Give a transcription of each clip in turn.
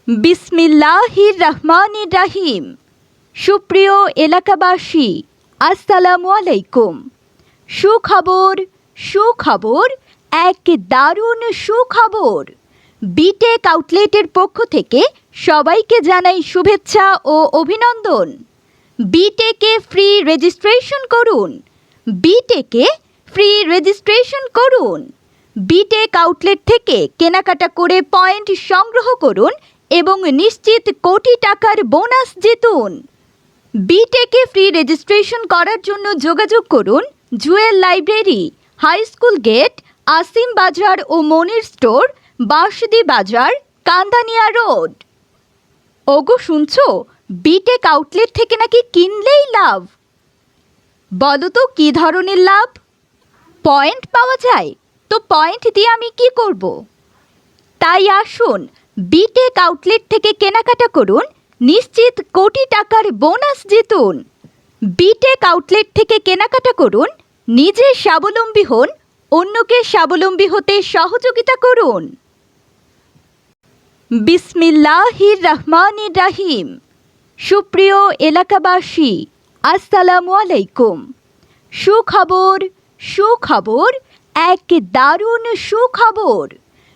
বিসমিল্লাহির রহমানির রহিম। সুপ্রিয় এলাকাবাসী, আসসালামু আলাইকুম। সুখবর সুখবর, এক দারুণ সুখবর। বিটেক আউটলেটের পক্ষ থেকে সবাইকে জানাই শুভেচ্ছা ও অভিনন্দন। বিটেকে ফ্রি রেজিস্ট্রেশন করুন। বিটেকে ফ্রি রেজিস্ট্রেশন করুন। বিটেক আউটলেট থেকে কেনাকাটা করে পয়েন্ট সংগ্রহ করুন এবং নিশ্চিত কোটি টাকার বোনাস জিতুন। বিটেকে ফ্রি রেজিস্ট্রেশন করার জন্য যোগাযোগ করুন Jewel library, high school gate, Asim Bazar ও মনির স্টোর, বাঁশদি বাজার, কান্দানিয়া রোড। ওগো শুনছো, বিটেক আউটলেট থেকে নাকি কিনলেই লাভ। বলো তো কী ধরনের লাভ? পয়েন্ট পাওয়া যায়। তো পয়েন্ট দিয়ে আমি কি করব? তাই আসুন, বিটেক আউটলেট থেকে কেনাকাটা করুন, নিশ্চিত কোটি টাকার বোনাস জিতুন। বিটেক আউটলেট থেকে কেনাকাটা করুন, নিজে স্বাবলম্বী হন, অন্যকে স্বাবলম্বী হতে সহযোগিতা করুন। বিসমিল্লাহির রহমানির রহিম। সুপ্রিয় এলাকাবাসী, আসসালামু আলাইকুম। সুখবর সুখবর, এক দারুণ সুখবর।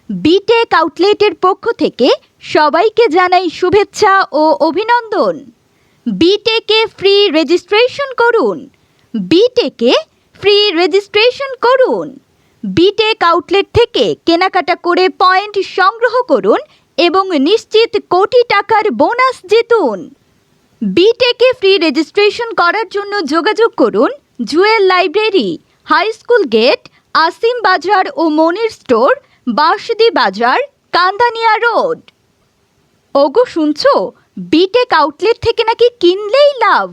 বিটেক আউটলেটের পক্ষ থেকে সবাইকে জানাই শুভেচ্ছা ও অভিনন্দন। বিটেকে ফ্রি রেজিস্ট্রেশন করুন। বিটেকে ফ্রি রেজিস্ট্রেশন করুন। বিটেক আউটলেট থেকে কেনাকাটা করে পয়েন্ট সংগ্রহ করুন এবং নিশ্চিত কোটি টাকার বোনাস জিতুন। বিটেকে ফ্রি রেজিস্ট্রেশন করার জন্য যোগাযোগ করুন Jewel library, high school gate, Asim Bazar ও মনির স্টোর, বাঁশদি বাজার, কান্দানিয়া রোড। ওগো শুনছো, বিটেক আউটলেট থেকে নাকি কিনলেই লাভ।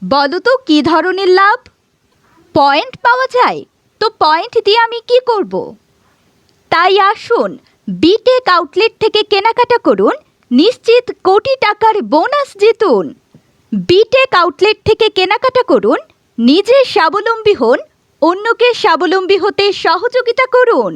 বলো তো কী ধরনের লাভ? পয়েন্ট পাওয়া যায়। তো পয়েন্ট দিয়ে আমি কি করব? তাই আসুন, বিটেক আউটলেট থেকে কেনাকাটা করুন, নিশ্চিত কোটি টাকার বোনাস জিতুন। বিটেক আউটলেট থেকে কেনাকাটা করুন, নিজে স্বাবলম্বী হন, অন্যকে স্বাবলম্বী হতে সহযোগিতা করুন।